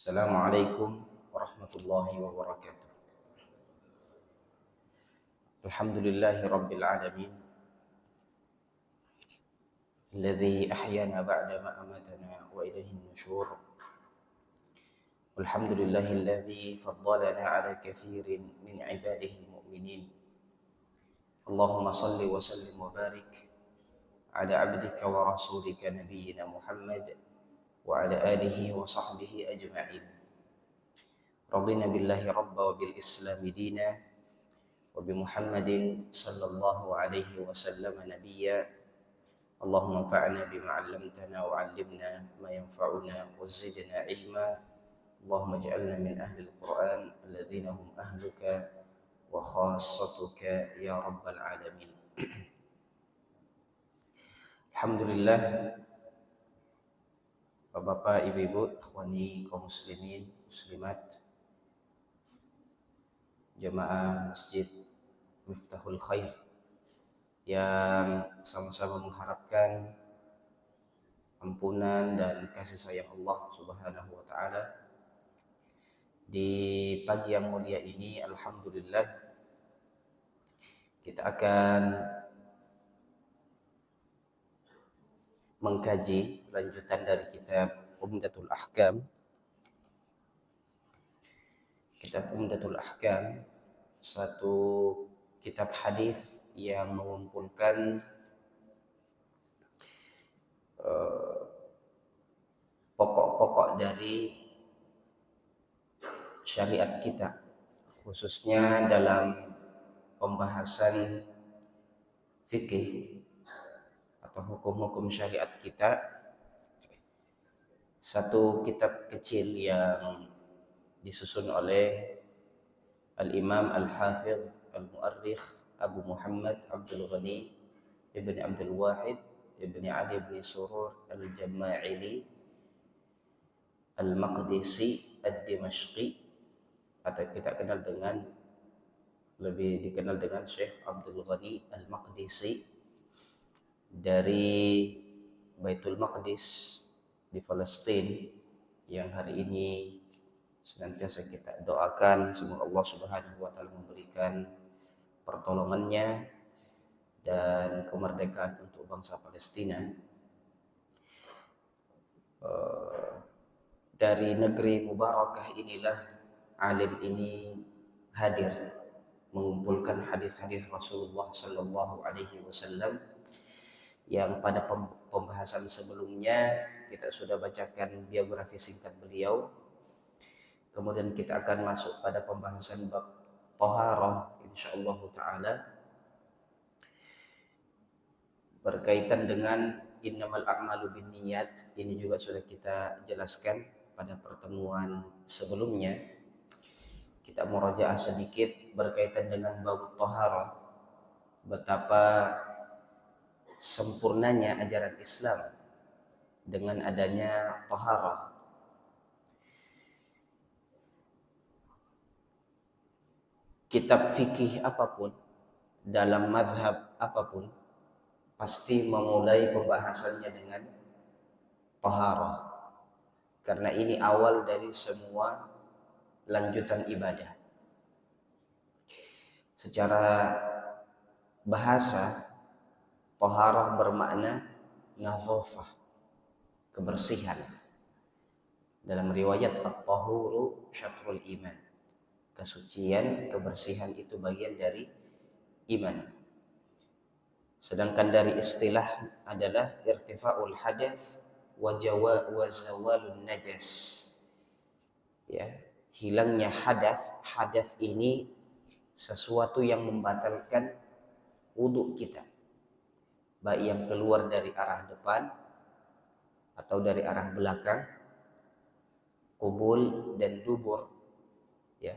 Assalamualaikum warahmatullahi wabarakatuh. Alhamdulillahi rabbil alamin. Alladhi ahyana ba'da ma amatana wa ilayhi nusyur. Alhamdulillahi alladhi faddalana ala kathirin min ibadihi almu'minin. Allahumma salli wa sallim wa barik ala abdika wa rasulika nabiyyina Muhammad wa ala alihi wa sahbihi ajma'in. Rabbina billahi rabba wa bil islami dina wa bi Muhammadin sallallahu alaihi wasallam nabiyya. Allahumma anfa'na bima 'allamtana wa 'allimna ma yanfa'una wa zidna ilma. Allahumma ij'alna min ahli al-Qur'an alladhina hum ahluka wa khassatuka ya rabbal alamin. Alhamdulillah, Bapak, Ibu-ibu, ikhwani kaum muslimin, muslimat, jamaah Masjid Miftahul Khair yang sama-sama mengharapkan ampunan dan kasih sayang Allah Subhanahu wa taala. Di pagi yang mulia ini alhamdulillah kita akan mengkaji lanjutan dari kitab Umdatul Ahkam. Kitab Umdatul Ahkam, satu kitab hadis yang mengumpulkan pokok-pokok dari syariat kita, khususnya dalam pembahasan fikih atau hukum-hukum syariat kita. Satu kitab kecil yang disusun oleh Al-Imam Al-Hafidh Al-Mu'arrikh Abu Muhammad Abdul Ghani Ibn Abdul Wahid Ibn Ali Ibn Surur Al-Jama'ili Al-Maqdisi Ad-Dimashqi, atau kita kenal dengan, lebih dikenal dengan Syekh Abdul Ghani Al-Maqdisi, dari Baitul Maqdis di Palestina, yang hari ini senantiasa kita doakan semoga Allah Subhanahu wa taala memberikan pertolongannya dan kemerdekaan untuk bangsa Palestina. Dari negeri mubarakah inilah alim ini hadir mengumpulkan hadis-hadis Rasulullah sallallahu alaihi wasallam yang pada pembahasan sebelumnya kita sudah bacakan biografi singkat beliau. Kemudian kita akan masuk pada pembahasan bab taharah insyaallah taala, berkaitan dengan innamal a'malu binniyat. Ini juga sudah kita jelaskan pada pertemuan sebelumnya. Kita murajaah sedikit berkaitan dengan bab taharah, betapa sempurnanya ajaran Islam dengan adanya taharah. Kitab fikih apapun, dalam mazhab apapun, pasti memulai pembahasannya dengan taharah, karena ini awal dari semua lanjutan ibadah. Secara bahasa, taharah bermakna nazafah, kebersihan. Dalam riwayat at-tahuru syatrul iman, kesucian, kebersihan itu bagian dari iman. Sedangkan dari istilah adalah irtifa'ul hadath wa zawalun najas. Ya, hilangnya hadath. Hadath ini sesuatu yang membatalkan wudu kita, baik yang keluar dari arah depan atau dari arah belakang, qubul dan dubur, ya,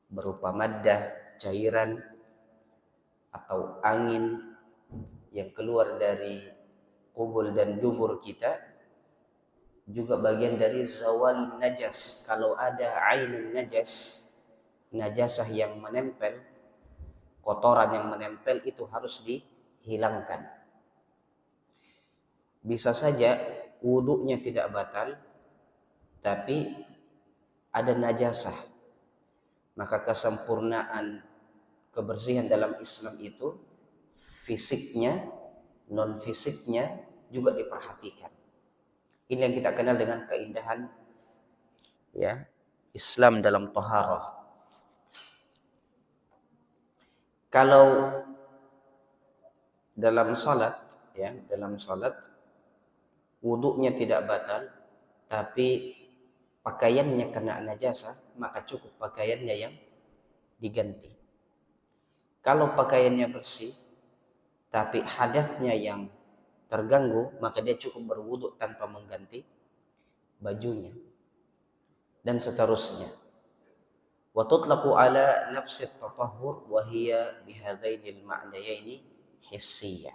berupa maddah, cairan atau angin yang keluar dari qubul dan dubur kita, juga bagian dari zawalun najas. Kalau ada ainun najas, najasah yang menempel, kotoran yang menempel, itu harus dihilangkan. Bisa saja wudunya tidak batal, tapi ada najasah, maka kesempurnaan kebersihan dalam Islam itu fisiknya, non fisiknya juga diperhatikan. Ini yang kita kenal dengan keindahan ya Islam dalam taharah. Kalau dalam salat ya, dalam salat wudunya tidak batal tapi pakaiannya kena najasah, maka cukup pakaiannya yang diganti. Kalau pakaiannya bersih tapi hadatsnya yang terganggu, maka dia cukup berwudu tanpa mengganti bajunya dan seterusnya. Wa tutlaqu ala nafsi at-tatahhur wa hiya bihadzainil ma'nayaini hissiyah.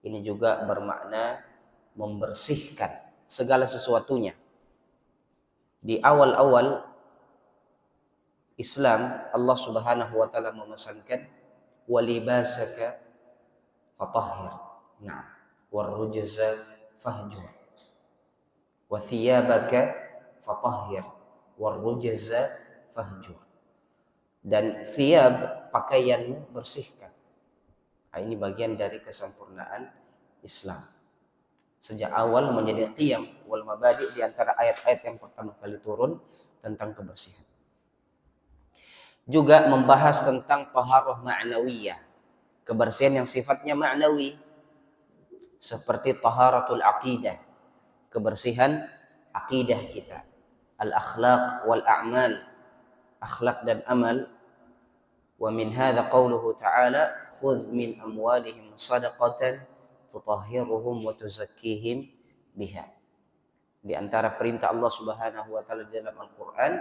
Ini juga bermakna membersihkan segala sesuatunya. Di awal-awal Islam, Allah Subhanahu wa taala memesankan walibasaka fatahhir. Nah, warrujza fahjur. Wa thiyabaka fatahhir warrujza fahjur. Dan thiyab, pakaianmu bersihkan. Nah, ini bagian dari kesempurnaan Islam. Sejak awal menjadi qiyam wal mabadi' di antara ayat-ayat yang pertama kali turun tentang kebersihan. Juga membahas tentang taharah ma'nawiyah, kebersihan yang sifatnya ma'nawi, seperti taharatul aqidah, kebersihan akidah kita, al-akhlaq wal a'mal, akhlak dan amal. Wa min hadza qauluhu ta'ala khudh min amwalihim shadaqatan tutahhiruhum wa tuzakkihim biha. Di antara perintah Allah Subhanahu wa taala dalam Al-Qur'an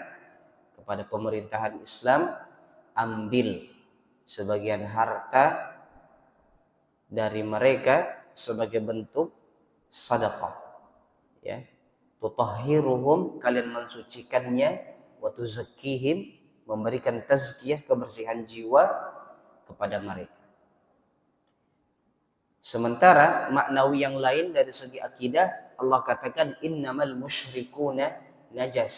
kepada pemerintahan Islam, ambil sebagian harta dari mereka sebagai bentuk sedekah, ya. Tutahhiruhum, kalian mensucikannya, wa tuzakkihim, memberikan tazkiyah, kebersihan jiwa kepada mereka. Sementara maknawi yang lain dari segi akidah, Allah katakan innamal musyrikuna najas.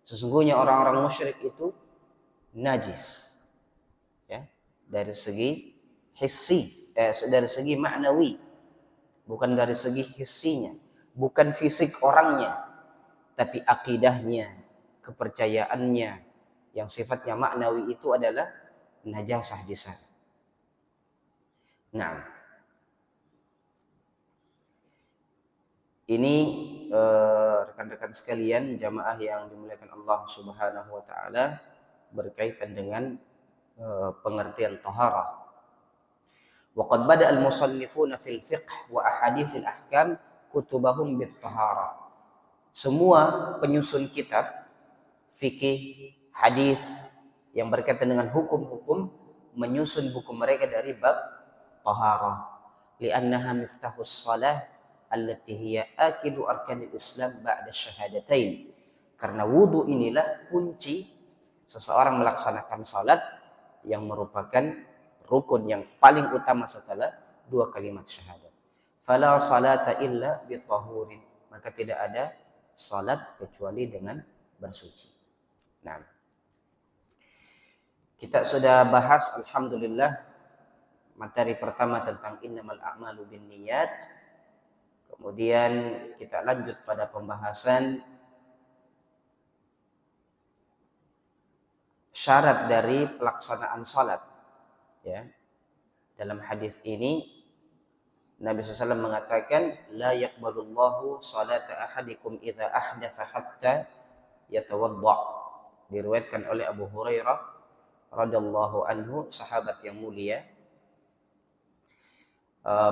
Sesungguhnya orang-orang musyrik itu najis. Ya, dari segi hissi, dari segi maknawi, bukan dari segi hissinya, bukan fisik orangnya, tapi akidahnya, kepercayaannya yang sifatnya maknawi itu adalah najasah di sana. Nah, ini rekan-rekan sekalian, jamaah yang dimuliakan Allah Subhanahu wa taala, berkaitan dengan pengertian taharah. Wa qad bada al-musannifuna fil fiqh wa ahaditsil ahkam kutubahum bit taharah. Semua penyusun kitab fikih, hadis yang berkaitan dengan hukum-hukum menyusun buku mereka dari bab taharah. Li'annaha miftahus shalah allati hiya akidu arkanil Islam ba'da syahadatain. Karena wudu inilah kunci seseorang melaksanakan salat yang merupakan rukun yang paling utama setelah dua kalimat syahadat. Fala salata illa bitahurin, maka tidak ada salat kecuali dengan bersuci. Nah, kita sudah bahas alhamdulillah materi pertama tentang innamal a'malu binniyat. Kemudian kita lanjut pada pembahasan syarat dari pelaksanaan salat. Ya. Dalam hadis ini Nabi SAW mengatakan la yaqbalullahu salata ahadikum idza ahdatha hatta yatawadda. Diriwayatkan oleh Abu Hurairah radhiyallahu anhu, sahabat yang mulia,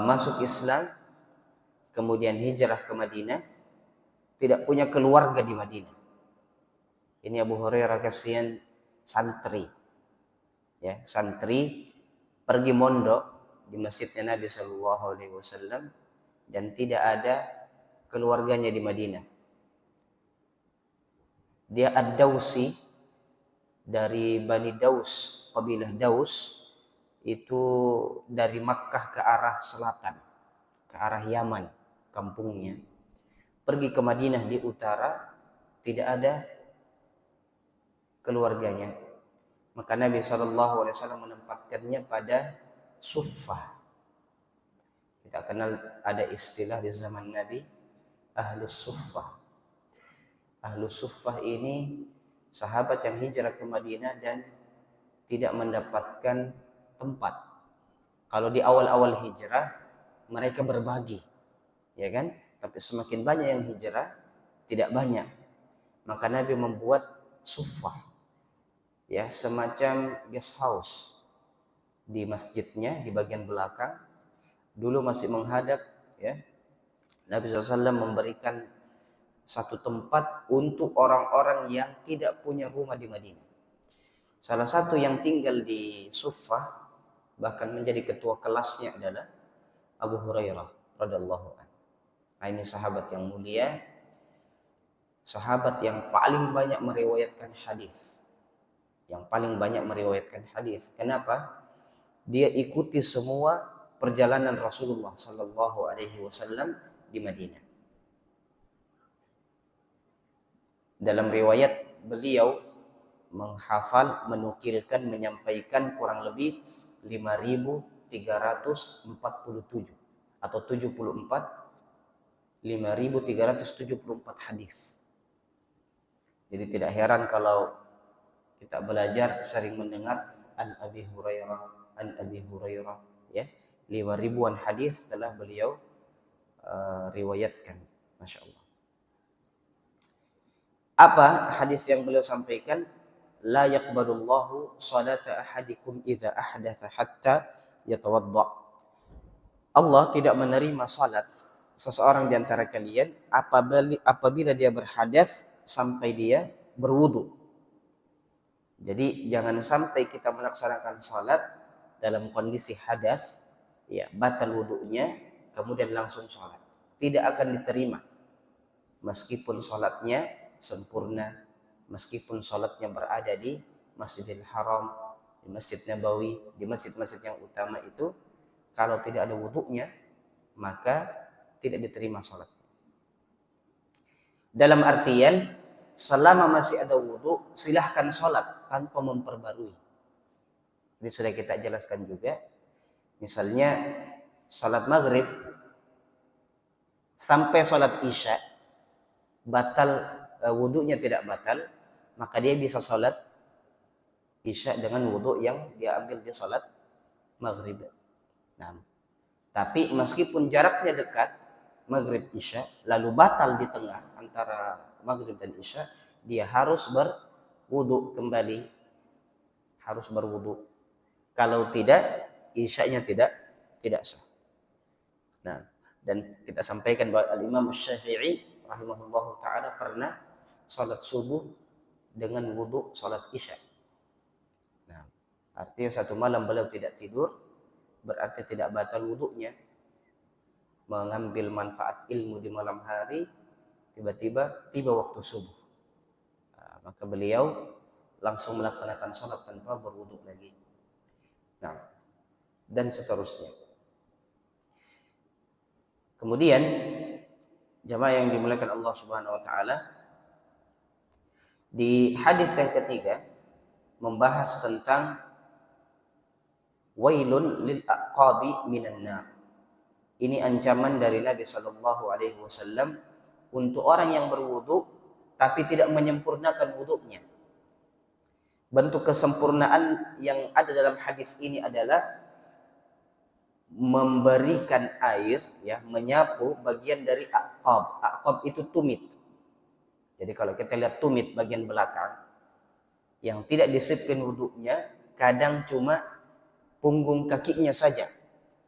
masuk Islam kemudian hijrah ke Madinah, tidak punya keluarga di Madinah. Ini Abu Hurairah kasihan santri. Ya, santri pergi mondok di masjidnya Nabi sallallahu alaihi wasallam dan tidak ada keluarganya di Madinah. Dia Ad-Dausi, dari Bani Daus, kabilah Daus, itu dari Makkah ke arah selatan, ke arah Yaman kampungnya. Pergi ke Madinah di utara, tidak ada keluarganya. Maka Nabi SAW menempatkannya pada suffah. Kita kenal ada istilah di zaman Nabi, Ahlus Suffah. Ahlus Suffah ini sahabat yang hijrah ke Madinah dan tidak mendapatkan tempat. Kalau di awal-awal hijrah mereka berbagi, ya kan? Tapi semakin banyak yang hijrah, tidak banyak. Maka Nabi membuat suffah, ya, semacam guest house di masjidnya di bagian belakang. Dulu masih menghadap, ya. Nabi SAW memberikan satu tempat untuk orang-orang yang tidak punya rumah di Madinah. Salah satu yang tinggal di Suffah, bahkan menjadi ketua kelasnya, adalah Abu Hurairah radhiyallahu anhu. Nah, ini sahabat yang mulia, sahabat yang paling banyak meriwayatkan hadis. Yang paling banyak meriwayatkan hadis. Kenapa? Dia ikuti semua perjalanan Rasulullah sallallahu alaihi wasallam di Madinah. Dalam riwayat beliau menghafal, menukilkan, menyampaikan kurang lebih 5.347 atau 5.374 hadis. Jadi tidak heran kalau kita belajar sering mendengar an Abi Hurairah, ya. 5.000-an hadis telah beliau riwayatkan, Masya Allah. Apa hadis yang beliau sampaikan? La yaqbalullahu salata ahadikum idza ahdatha hatta yatawadda. Allah tidak menerima salat seseorang di antara kalian apabila dia berhadas sampai dia berwudu. Jadi jangan sampai kita melaksanakan salat dalam kondisi hadas, ya, batal wudunya, kemudian langsung salat. Tidak akan diterima. Meskipun salatnya sempurna, meskipun salatnya berada di Masjidil Haram, di Masjid Nabawi, di masjid-masjid yang utama itu, kalau tidak ada wudunya, maka tidak diterima salat. Dalam artian, selama masih ada wudu, silahkan salat tanpa memperbarui. Ini sudah kita jelaskan juga. Misalnya salat maghrib sampai salat isya batal, wudunya tidak batal, maka dia bisa salat isya dengan wudu yang dia ambil di salat maghrib. Nah, tapi meskipun jaraknya dekat, maghrib isya, lalu batal di tengah antara maghrib dan isya, dia harus berwudu kembali, harus berwudu. Kalau tidak, isyanya tidak sah. Nah, dan kita sampaikan bahwa Al-Imam Syafi'i rahimahullah ta'ala pernah salat subuh dengan wudu salat isya. Nah, artinya satu malam beliau tidak tidur, berarti tidak batal wudunya. Mengambil manfaat ilmu di malam hari, tiba-tiba tiba waktu subuh. Nah, maka beliau langsung melaksanakan salat tanpa berwudu lagi. Nah, dan seterusnya. Kemudian jamaah yang dimuliakan Allah Subhanahu wa taala, di hadis yang ketiga membahas tentang wailun lil aqabi minan nar. Ini ancaman dari Nabi sallallahu alaihi wasallam untuk orang yang berwudu tapi tidak menyempurnakan wudunya. Bentuk kesempurnaan yang ada dalam hadis ini adalah memberikan air, ya, menyapu bagian dari aqab. Aqab itu tumit. Jadi kalau kita lihat tumit bagian belakang yang tidak disiplin wudunya, kadang cuma punggung kakinya saja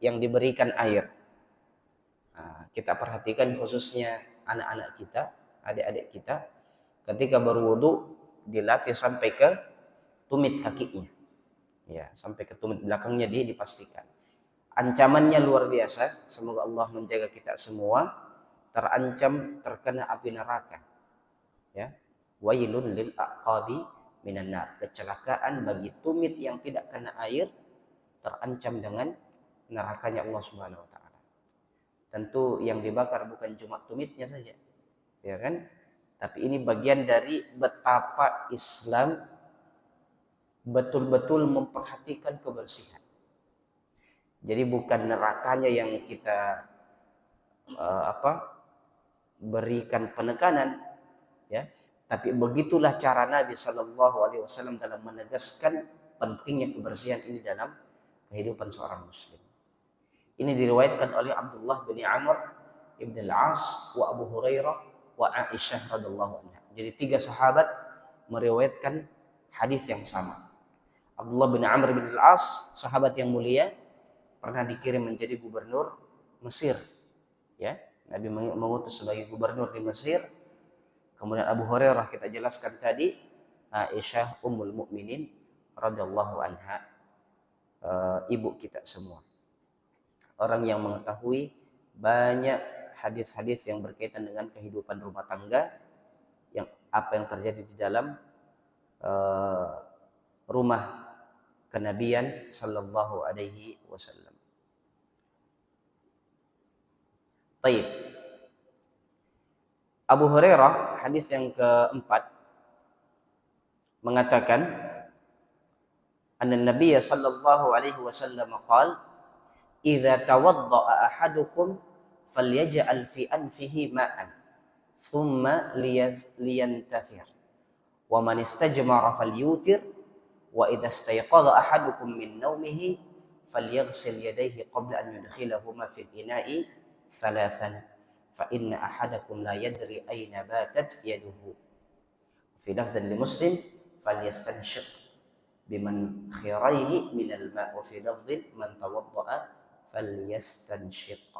yang diberikan air. Nah, kita perhatikan khususnya anak-anak kita, adik-adik kita, ketika berwudu dilatih sampai ke tumit kakinya, ya, sampai ke tumit belakangnya dipastikan. Ancamannya luar biasa. Semoga Allah menjaga kita semua terancam terkena api neraka. Ya, wailun lil aqabi minan nar. Kecelakaan bagi tumit yang tidak kena air, terancam dengan nerakanya Allah Subhanahu wa taala. Tentu yang dibakar bukan cuma tumitnya saja, ya kan? Tapi ini bagian dari betapa Islam betul-betul memperhatikan kebersihan. Jadi bukan nerakanya yang kita berikan penekanan, ya, tapi begitulah cara Nabi Shallallahu Alaihi Wasallam dalam menegaskan pentingnya kebersihan ini dalam kehidupan seorang Muslim. Ini diriwayatkan oleh Abdullah bin Amr ibn al-As wa Abu Hurairah wa Aisyah radhiallahu anha. Jadi 3 sahabat meriwayatkan hadis yang sama. Abdullah bin Amr bin al-As, sahabat yang mulia, pernah dikirim menjadi gubernur Mesir. Ya, Nabi mengutus sebagai gubernur di Mesir. Kemudian Abu Hurairah kita jelaskan tadi, Aisyah Ummul Mukminin radhiyallahu anha, ibu kita semua. Orang yang mengetahui banyak hadis-hadis yang berkaitan dengan kehidupan rumah tangga, yang apa yang terjadi di dalam rumah kenabian sallallahu alaihi wasallam. Baik. Abu Hurairah, hadis yang keempat, mengatakan, anna Nabiy sallallahu alaihi wasallam qala, "Idza tawadda'a ahadukum falyaj'al fi anfihi ma'an, thumma liyantathir. Wa man istajmara falyutir, wa idza istayqadha ahadukum min nawmihi falyaghsil yadayhi qabla an yudkhilahuma fil ina'i thalathan. Fa inna ahadakum la yadri ayna batat yaduhu. Fi lafdhin li Muslim falyastanshiq biman khiraihi min al-ma' wa fi lafdhin man tawadda'a falyastanshiq."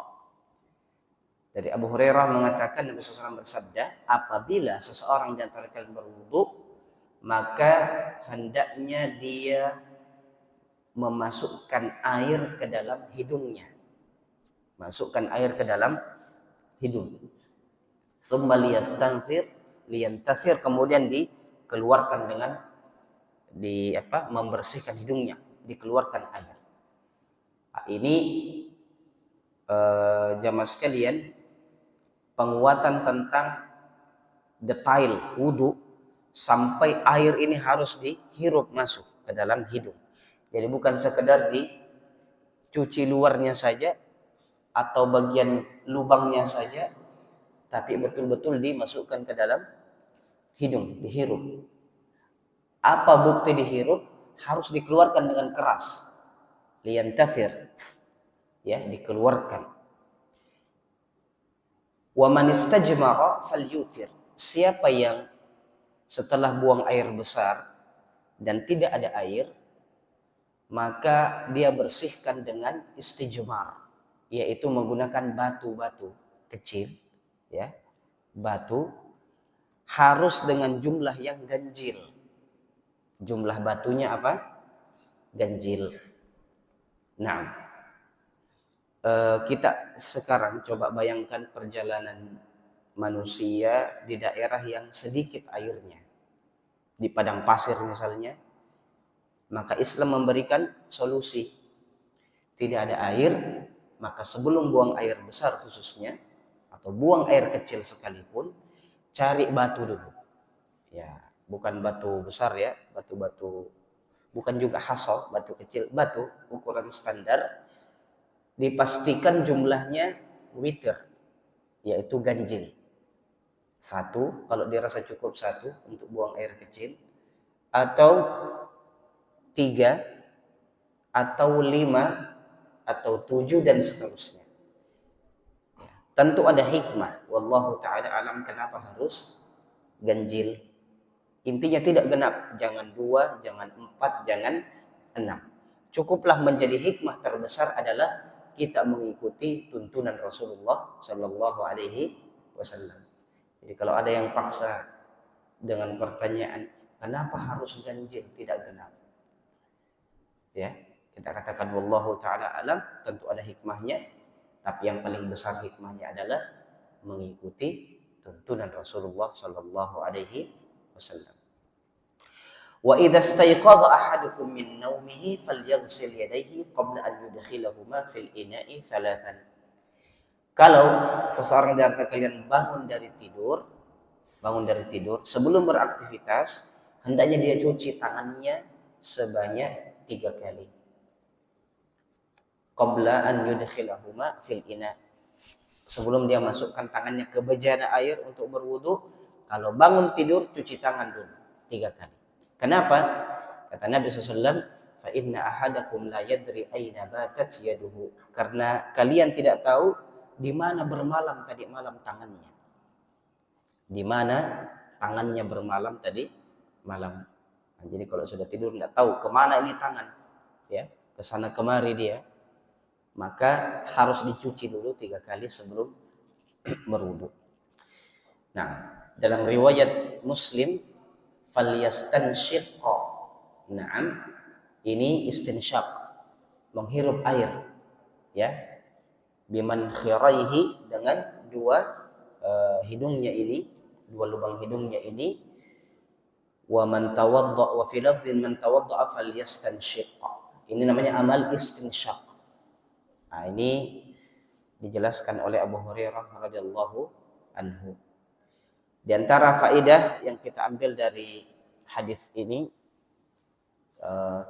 Dari Abu Hurairah mengatakan, Nabi SAW bersabda, apabila seseorang di antara kalian berwudu, maka hendaknya dia memasukkan air ke dalam hidungnya. Masukkan air ke dalam hidung. Tsumma liyantathir, kemudian dikeluarkan dengan membersihkan hidungnya, dikeluarkan air. Nah, ini jamaah sekalian, penguatan tentang detail wudu sampai air ini harus dihirup masuk ke dalam hidung. Jadi bukan sekedar dicuci luarnya saja atau bagian lubangnya saja, tapi betul-betul dimasukkan ke dalam hidung, dihirup. Apa bukti dihirup? Harus dikeluarkan dengan keras. Liyantathir, ya, dikeluarkan. Wa man istajmara falyutir. Siapa yang setelah buang air besar dan tidak ada air, maka dia bersihkan dengan istijmar, yaitu menggunakan batu-batu kecil, ya. Batu harus dengan jumlah yang ganjil. Jumlah batunya apa? Ganjil. Nah, kita sekarang coba bayangkan perjalanan manusia di daerah yang sedikit airnya, di padang pasir misalnya. Maka Islam memberikan solusi. Tidak ada air, maka sebelum buang air besar khususnya, atau buang air kecil sekalipun, cari batu dulu. Ya, bukan batu besar ya, batu-batu, bukan juga hasal, batu kecil, batu ukuran standar. Dipastikan jumlahnya witr, yaitu ganjil. 1, kalau dirasa cukup 1 untuk buang air kecil, atau 3, atau 5, atau 7, dan seterusnya. Ya, tentu ada hikmah. Wallahu ta'ala alam kenapa harus ganjil. Intinya tidak genap. Jangan 2, jangan 4, jangan 6. Cukuplah menjadi hikmah terbesar adalah kita mengikuti tuntunan Rasulullah Sallallahu Alaihi Wasallam. Jadi kalau ada yang paksa dengan pertanyaan, kenapa harus ganjil tidak genap? Ya, kita katakan wallahu ta'ala alam, tentu ada hikmahnya, tapi yang paling besar hikmahnya adalah mengikuti tuntunan Rasulullah sallallahu alaihi wasallam. Wa idza istayqadha ahadukum min naumihi falyaghsil yadayhi qabla an yudkhilahuma fil ina'i thalathan. Kalau seseorang dari kalian bangun dari tidur sebelum beraktivitas, hendaknya dia cuci tangannya sebanyak 3 kali. Qabla an yudkhilahuma fil ina. Sebelum dia masukkan tangannya ke bejana air untuk berwudu, kalau bangun tidur cuci tangan dulu 3 kali. Kenapa? Kata Nabi SAW, fa inna ahadakum la yadri aina batat yaduhu. Karena kalian tidak tahu di mana bermalam tadi malam tangannya. Di mana tangannya bermalam tadi malam. Nah, jadi kalau sudah tidur tidak tahu kemana ini tangan, ya, kesana kemari dia, maka harus dicuci dulu 3 kali sebelum berwudu. Nah, dalam riwayat Muslim, falyastanshiqqa. Naam, ini istinsyaq, menghirup air, ya, biman khiraihi, dengan dua hidungnya ini, dua lubang hidungnya ini. Wa man tawadda, wa fi lafdhin man tawadda falyastanshiqqa. Ini namanya amal istinsyaq. Nah, ini dijelaskan oleh Abu Hurairah radhiyallahu anhu. Di antara faedah yang kita ambil dari hadis ini,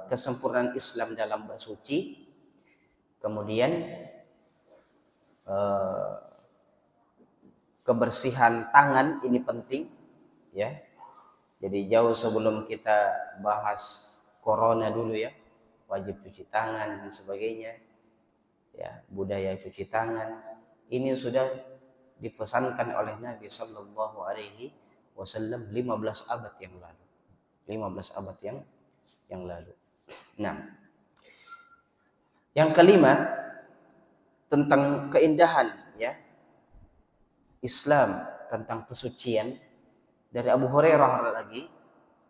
kesempurnaan Islam dalam bersuci, kemudian kebersihan tangan ini penting, ya. Jadi jauh sebelum kita bahas corona dulu, ya, wajib cuci tangan dan sebagainya, ya, budaya cuci tangan ini sudah dipesankan oleh Nabi Sallallahu Alaihi Wasallam 15 abad yang lalu. 15 abad yang lalu. Nah, yang kelima tentang keindahan, ya, Islam, tentang kesucian, dari Abu Hurairah lagi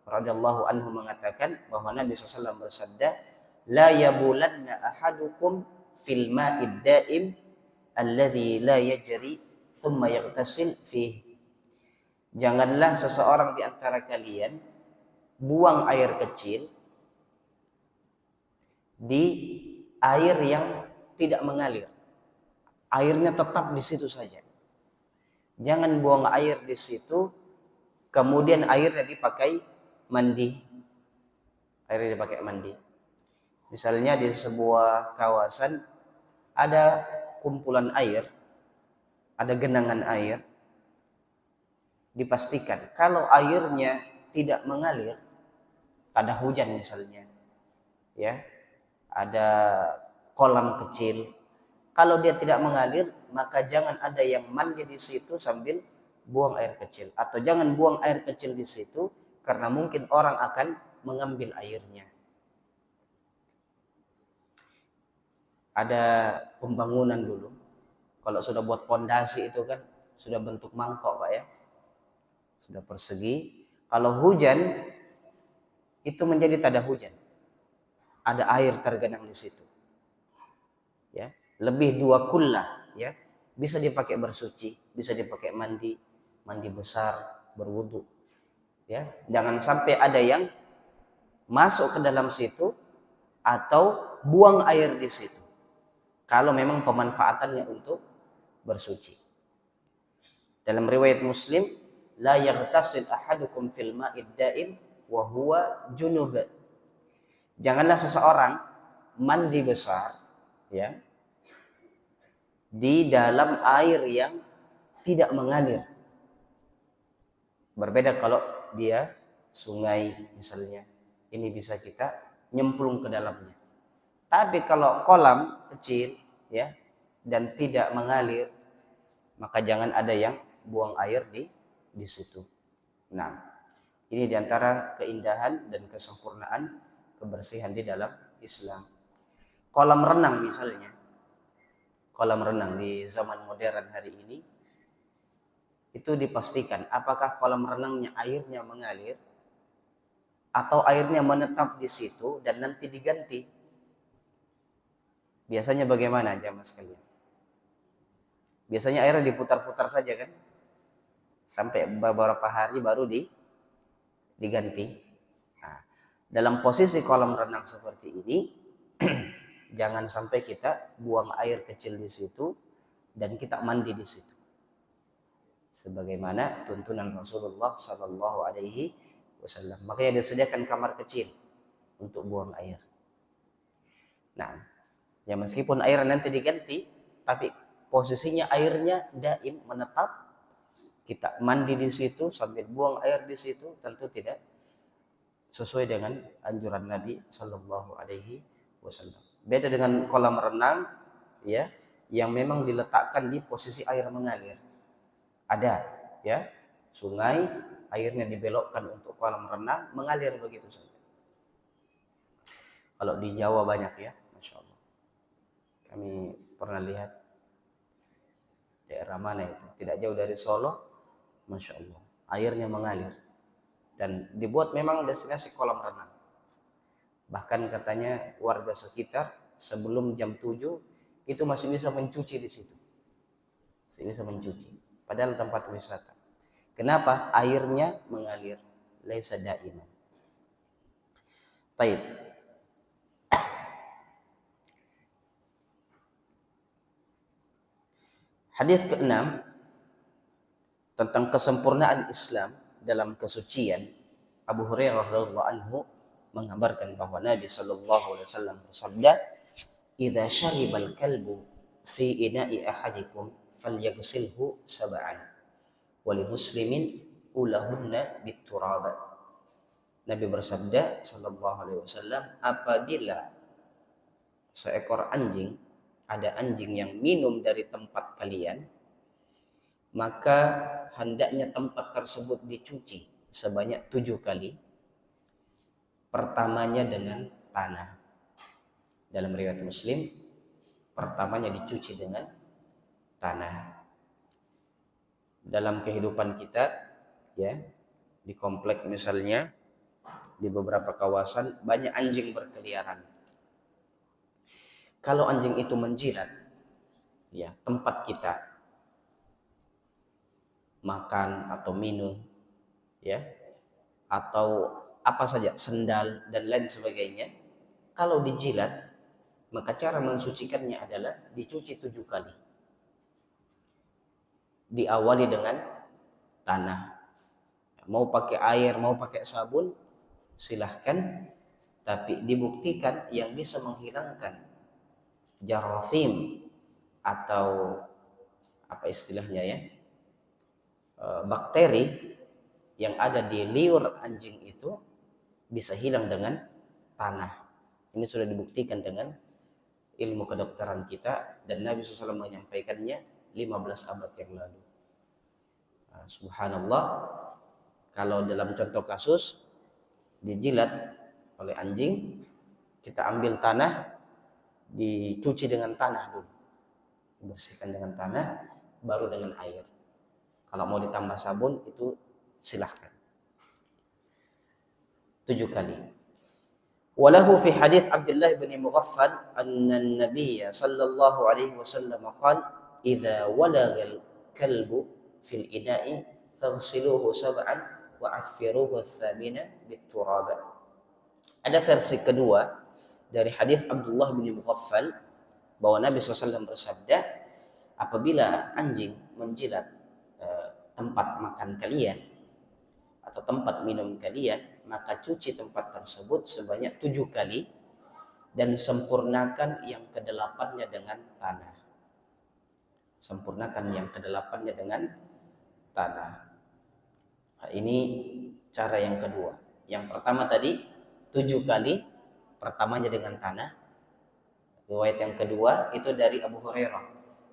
radhiyallahu anhu mengatakan bahwa Nabi SAW bersabda, la yabulanna ahadukum fil ma'id daim alladhi la yajri thumma yaghtasil fihi. Janganlah seseorang di antara kalian buang air kecil di air yang tidak mengalir. Airnya tetap di situ saja. Jangan buang air di situ kemudian airnya dipakai mandi. Airnya dipakai mandi. Misalnya di sebuah kawasan ada kumpulan air, ada genangan air, dipastikan kalau airnya tidak mengalir, ada hujan misalnya, ya, ada kolam kecil, kalau dia tidak mengalir, maka jangan ada yang mandi di situ sambil buang air kecil, atau jangan buang air kecil di situ karena mungkin orang akan mengambil airnya. Ada pembangunan dulu, kalau sudah buat pondasi itu kan sudah bentuk mangkok, Pak, ya, sudah persegi. Kalau hujan itu menjadi tada hujan, ada air tergenang di situ, ya, lebih 2 kullah, ya, bisa dipakai bersuci, bisa dipakai mandi besar, berwudu, ya. Jangan sampai ada yang masuk ke dalam situ atau buang air di situ kalau memang pemanfaatannya untuk bersuci. Dalam riwayat Muslim, la yaghtasil ahadukum fil ma'id daim wa huwa junub. Janganlah seseorang mandi besar, ya, di dalam air yang tidak mengalir. Berbeda kalau dia sungai misalnya, ini bisa kita nyemplung ke dalamnya. Tapi kalau kolam kecil, ya, dan tidak mengalir, maka jangan ada yang buang air di situ. Nah, ini diantara keindahan dan kesempurnaan kebersihan di dalam Islam. Kolam renang misalnya, kolam renang di zaman modern hari ini, itu dipastikan apakah kolam renangnya airnya mengalir atau airnya menetap di situ dan nanti diganti. Biasanya bagaimana jamaah sekalian? Biasanya airnya diputar-putar saja kan, sampai beberapa hari baru diganti. Nah, dalam posisi kolam renang seperti ini, jangan sampai kita buang air kecil di situ dan kita mandi di situ. Sebagaimana tuntunan Rasulullah Sallallahu Alaihi Wasallam. Makanya disediakan kamar kecil, untuk buang air. Nah, ya meskipun air nanti diganti, tapi posisinya airnya daim menetap. Kita mandi di situ sambil buang air di situ, tentu tidak sesuai dengan anjuran Nabi Shallallahu Alaihi Wasallam. Beda dengan kolam renang, ya, yang memang diletakkan di posisi air mengalir. Ada, ya, sungai airnya dibelokkan untuk kolam renang, mengalir begitu saja. Kalau di Jawa banyak, ya, Masya Allah. Kami pernah lihat daerah mana itu, tidak jauh dari Solo, Masya Allah, airnya mengalir. Dan dibuat memang destinasi kolam renang. Bahkan katanya warga sekitar sebelum jam 7 itu masih bisa mencuci di situ. Masih bisa mencuci. Padahal tempat wisata. Kenapa? Airnya mengalir. Laisa daiman. Baik. Hadis ke-6 tentang kesempurnaan Islam dalam kesucian. Abu Hurairah radhiyallahu anhu mengabarkan bahwa Nabi sallallahu alaihi wasallam bersabda, "Idza syaribal kalbu fi ina'i ahadikum falyaghsilhu sab'an wa li muslimin ulahunna biturab." Nabi bersabda sallallahu alaihi wasallam, apabila seekor anjing, ada anjing yang minum dari tempat kalian, maka hendaknya tempat tersebut dicuci sebanyak 7 kali. Pertamanya dengan tanah. Dalam riwayat Muslim, pertamanya dicuci dengan tanah. Dalam kehidupan kita, ya, di komplek misalnya, di beberapa kawasan banyak anjing berkeliaran. Kalau anjing itu menjilat, ya, tempat kita makan atau minum, ya, atau apa saja, sendal dan lain sebagainya, kalau dijilat, maka cara mensucikannya adalah dicuci 7 kali. Diawali dengan tanah. Mau pakai air, mau pakai sabun, silahkan. Tapi dibuktikan yang bisa menghilangkan jarathim atau apa istilahnya, ya, bakteri yang ada di liur anjing itu bisa hilang dengan tanah. Ini sudah dibuktikan dengan ilmu kedokteran kita, dan Nabi SAW menyampaikannya 15 abad yang lalu. Nah, subhanallah, kalau dalam contoh kasus dijilat oleh anjing, kita ambil tanah, dicuci dengan tanah dulu, dibersihkan dengan tanah, baru dengan air. Kalau mau ditambah sabun itu silahkan. 7 kali. Walahu fi hadis Abdullah bin Mughaffal anna an-nabiy sallallahu alaihi wasallam qala idza walagha al-kalbu fil ina'i faghsiluhu sab'an wa 'affiruhu ats-tsamina bit-turab. Ada versi kedua dari hadis Abdullah bin Mughaffal bahwa Nabi SAW bersabda, apabila anjing menjilat tempat makan kalian atau tempat minum kalian, maka cuci tempat tersebut sebanyak 7 kali dan sempurnakan yang kedelapannya dengan tanah. Sempurnakan yang kedelapannya dengan tanah. Nah, ini cara yang kedua. Yang pertama tadi 7 kali, pertamanya dengan tanah. Riwayat yang kedua itu dari Abu Hurairah,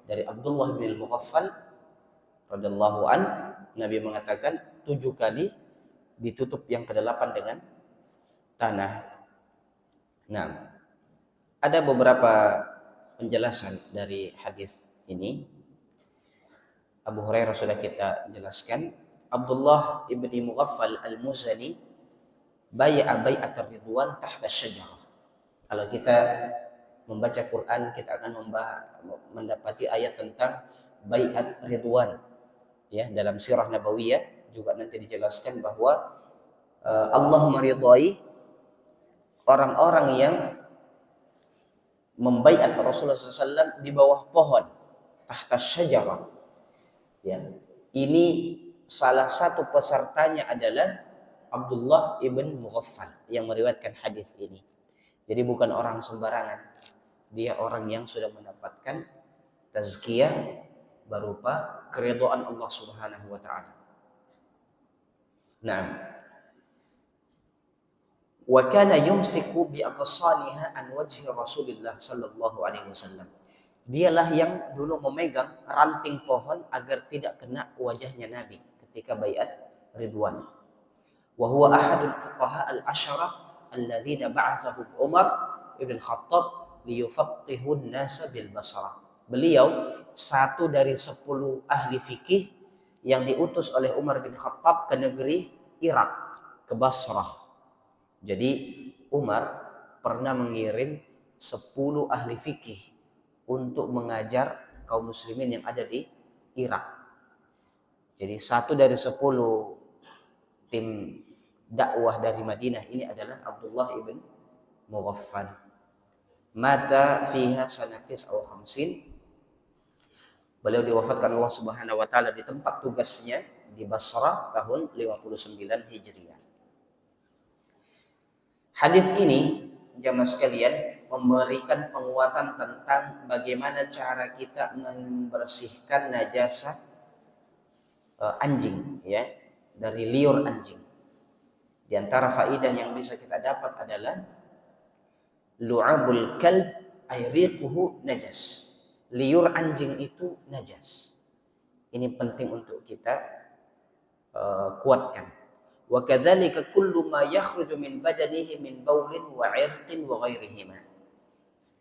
dari Abdullah bin Mughaffal radhiyallahu an, Nabi mengatakan 7 kali ditutup yang kedelapan dengan tanah. Nah, ada beberapa penjelasan dari hadis ini. Abu Hurairah sudah kita jelaskan. Abdullah ibni Mughaffal al-Muzani bai'a bai'atar ridwan tahta syajarah. Kalau kita membaca Quran, kita akan mendapati ayat tentang bai'at ridwan. Ya, dalam sirah nabawiyah juga nanti dijelaskan bahwa Allah meridhai orang-orang yang membaiat Rasulullah SAW di bawah pohon, tahta syajarah. Ya, ini salah satu pesertanya adalah Abdullah ibn Mughaffal yang meriwayatkan hadis ini. Jadi bukan orang sembarangan. Dia orang yang sudah mendapatkan tazkiyah berupa keridhaan Allah Subhanahu wa taala. Naam. Wa kana yumsiku bi absaliha an wajhi Rasulillah sallallahu alaihi wasallam. Dialah yang dulu memegang ranting pohon agar tidak kena wajahnya Nabi ketika baiat Ridwan. Wa huwa ahadul fuqaha al-asyarah alladzina ba'athahum Umar ibn Khattab liyufaqihu an-nasa bil Basrah. Beliau satu dari 10 ahli fikih yang diutus oleh Umar bin Khattab ke negeri Irak, ke Basrah. Jadi Umar pernah mengirim 10 ahli fikih untuk mengajar kaum muslimin yang ada di Irak. Jadi satu dari 10 tim dakwah dari Madinah ini adalah Abdullah ibn Mughaffal. Mata fiha sanatis aw khamsin. Beliau diwafatkan Allah Subhanahu wa taala di tempat tugasnya di Basrah tahun 59 Hijriah. Hadis ini jamaah sekalian memberikan penguatan tentang bagaimana cara kita membersihkan najasah anjing, ya, dari liur anjing. Di antara faidah yang bisa kita dapat adalah lu'abul kalb ay riquhu najas. Liur anjing itu najas. Ini penting untuk kita kuatkan. Wa kadzalika kullu ma yakhruju min badanihi min baulin wa 'irqin wa ghairihima.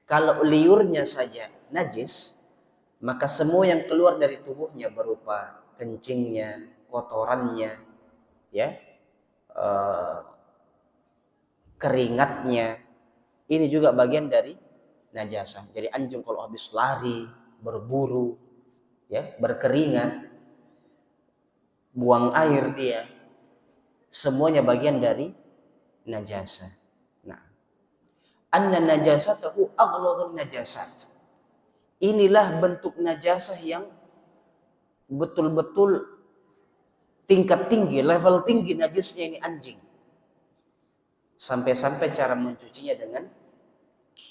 Kalau liurnya saja najis, maka semua yang keluar dari tubuhnya berupa kencingnya, kotorannya, ya, keringatnya, ini juga bagian dari najasah. Jadi anjing kalau habis lari, berburu, ya, berkeringat, buang air dia, semuanya bagian dari najasah. Nah, anna najasatahu aghladzun najasat. Inilah bentuk najasah yang betul-betul tingkat tinggi, level tinggi najisnya ini anjing. Sampai-sampai cara mencucinya dengan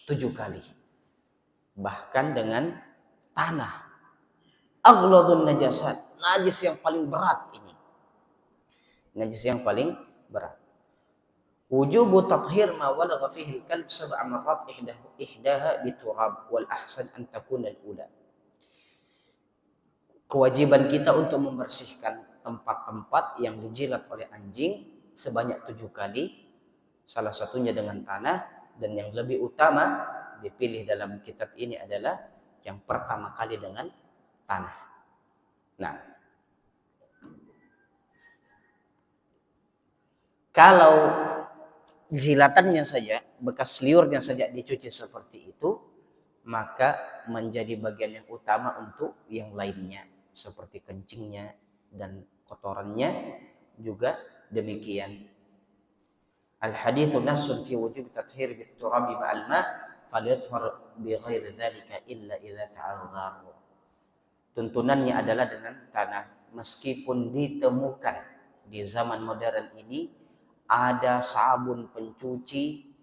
7 kali. Bahkan dengan tanah. Aghladzun najasat, najis yang paling berat ini. Najis yang paling berat. Wujubu tathhir ma walagha fihi al-kalb 7 marrat ihdaha biturab wal ahsan an takuna al-ula. Kewajiban kita untuk membersihkan tempat-tempat yang dijilat oleh anjing sebanyak 7 kali, salah satunya dengan tanah, dan yang lebih utama dipilih dalam kitab ini adalah yang pertama kali dengan tanah. Nah, kalau jilatannya saja, bekas liurnya saja dicuci seperti itu, maka menjadi bagian yang utama untuk yang lainnya, seperti kencingnya dan kotorannya juga demikian. Al-hadithu nassun fi wujub tathhir bit-turabi ma'al ma' falyadhhar bi ghairi dzalika illa idza ta'azzar. Tuntunannya adalah dengan tanah, meskipun ditemukan di zaman modern ini ada sabun pencuci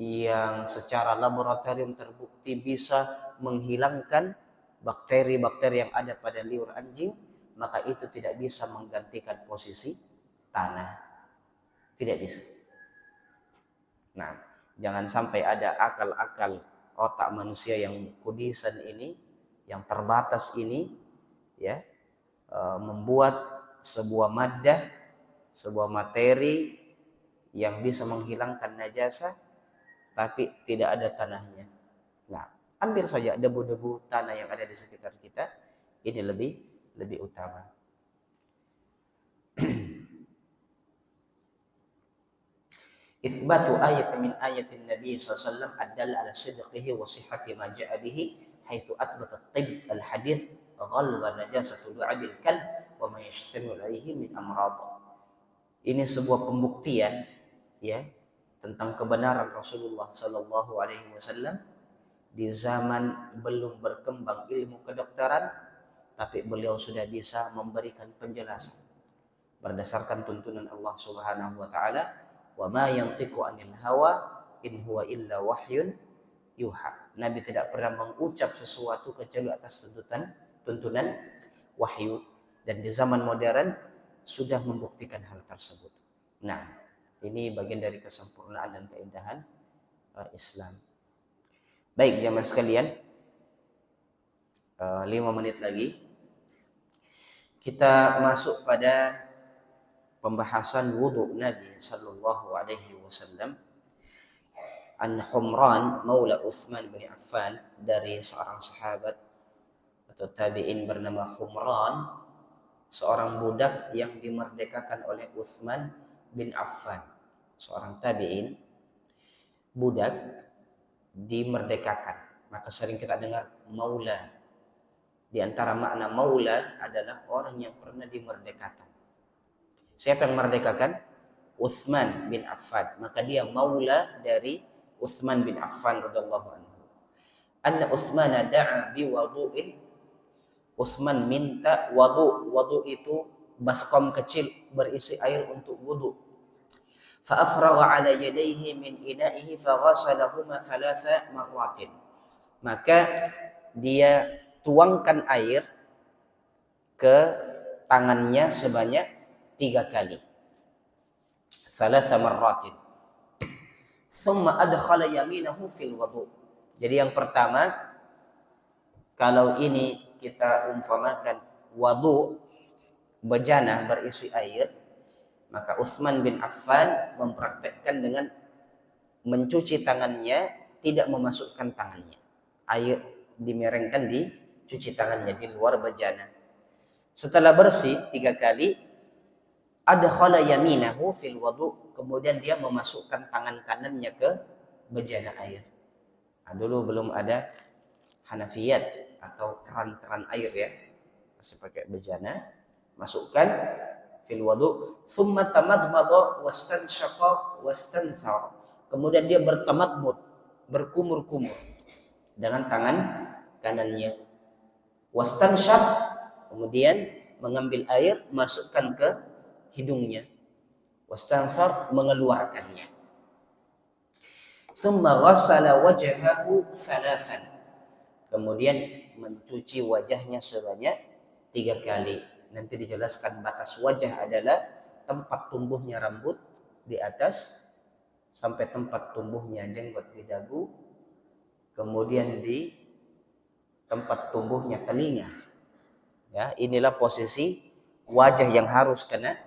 yang secara laboratorium terbukti bisa menghilangkan bakteri-bakteri yang ada pada liur anjing, maka itu tidak bisa menggantikan posisi tanah. Tidak bisa. Nah, jangan sampai ada akal-akal otak manusia yang kudisan ini, yang terbatas ini, ya, membuat sebuah maddah, sebuah materi yang bisa menghilangkan najasah tapi tidak ada tanahnya. Nah, ambil saja debu-debu tanah yang ada di sekitar kita, ini lebih utama. Itsbatu ayat min ayatin Nabi sallallahu alaihi wasallam adalla ala sidqihi wa sihhati ma ja'a bihi haitsu athbata at-tibb al-hadits ghalza najasatu lu'abil kalb wa ma yashtamilu alaihi min amrad. Ini sebuah pembuktian, ya, tentang kebenaran Rasulullah sallallahu alaihi wasallam di zaman belum berkembang ilmu kedokteran, tapi beliau sudah bisa memberikan penjelasan berdasarkan tuntunan Allah Subhanahu wa taala, wa ma yantiqu 'anil hawa in huwa illa wahyun yuha. Nabi tidak pernah mengucap sesuatu kecuali atas tuntunan wahyu, dan di zaman modern sudah membuktikan hal tersebut. Nah, ini bagian dari kesempurnaan dan keindahan Islam. Baik jamaah sekalian, 5 menit lagi kita masuk pada pembahasan wudu Nabi sallallahu alaihi wasallam. An Humran maula Utsman bin Affan, dari seorang sahabat atau tabi'in bernama Humran, seorang budak yang dimerdekakan oleh Utsman bin Affan. Seorang tabi'in, budak dimerdekakan. Maka sering kita dengar maula. Di antara makna maula adalah orang yang pernah dimerdekakan. Siapa yang merdekakan? Utsman bin Affan. Maka dia maula dari Utsman bin Affan radhiyallahu anhu. Anna Utsman da'a bi wudu'in. Utsman minta wudu. Wudu itu baskom kecil berisi air untuk wudu. Fa afragha 'ala yadayhi min ina'ihi fa ghasalahuma 3 marratin. Maka dia tuangkan air ke tangannya sebanyak 3 kali. 3 marratin. Thumma adkhala yaminahu fil wudu. Jadi yang pertama, kalau ini kita umpamakan wudu bejana berisi air, maka Utsman bin Affan mempraktekkan dengan mencuci tangannya, tidak memasukkan tangannya. Air dimerengkan di cuci tangannya di luar bejana. Setelah bersih 3 kali, adkhala yaminahu fil wudu, kemudian dia memasukkan tangan kanannya ke bejana air. Nah, dulu belum ada Hanafiyat atau keran-keran air ya, masih pakai bejana. Masukkan fil wudu, thumma tamadmada wastanshaqa wastanthar. Kemudian dia bertamadmud, berkumur-kumur dengan tangan kanannya. Wastanshaq, kemudian mengambil air masukkan ke hidungnya. Wastanthar, mengeluarkannya. Thumma ghassala wajhahu 3. Kemudian mencuci wajahnya sebanyak 3 kali. Nanti dijelaskan batas wajah adalah tempat tumbuhnya rambut di atas sampai tempat tumbuhnya jenggot di dagu, kemudian di tempat tumbuhnya telinga. Ya, inilah posisi wajah yang harus kena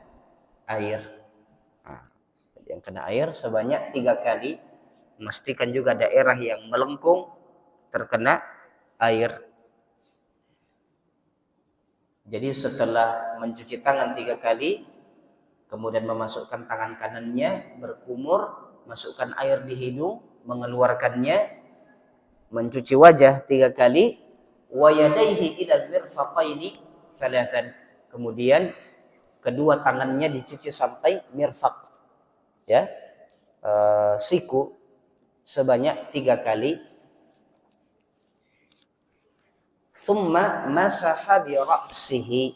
air. Nah, yang kena air sebanyak 3 kali. Memastikan juga daerah yang melengkung terkena air. Jadi setelah mencuci tangan 3 kali, kemudian memasukkan tangan kanannya, berkumur, masukkan air di hidung, mengeluarkannya, mencuci wajah 3 kali, wa yadayhi ilal mirfaqaini 3. Kemudian kedua tangannya dicuci sampai mirfaq, ya, siku, sebanyak 3 kali. Thumma masaha bi ra'sihi.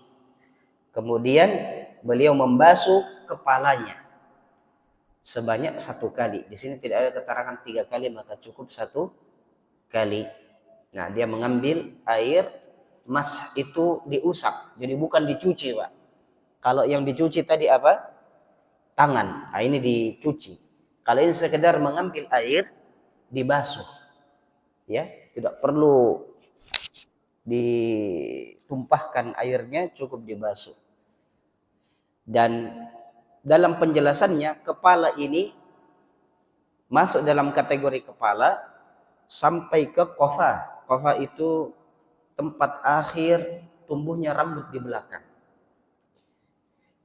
Kemudian beliau membasuh kepalanya sebanyak 1 kali. Di sini tidak ada keterangan 3 kali, maka cukup 1 kali. Nah, dia mengambil air, mas itu diusap, jadi bukan dicuci, Pak. Kalau yang dicuci tadi apa? Tangan. Nah, ini dicuci. Kalau ini sekedar mengambil air, dibasuh. Ya, tidak perlu ditumpahkan airnya, cukup dibasuh. Dan dalam penjelasannya, kepala ini masuk dalam kategori kepala sampai ke qafa. Qafa itu tempat akhir tumbuhnya rambut di belakang.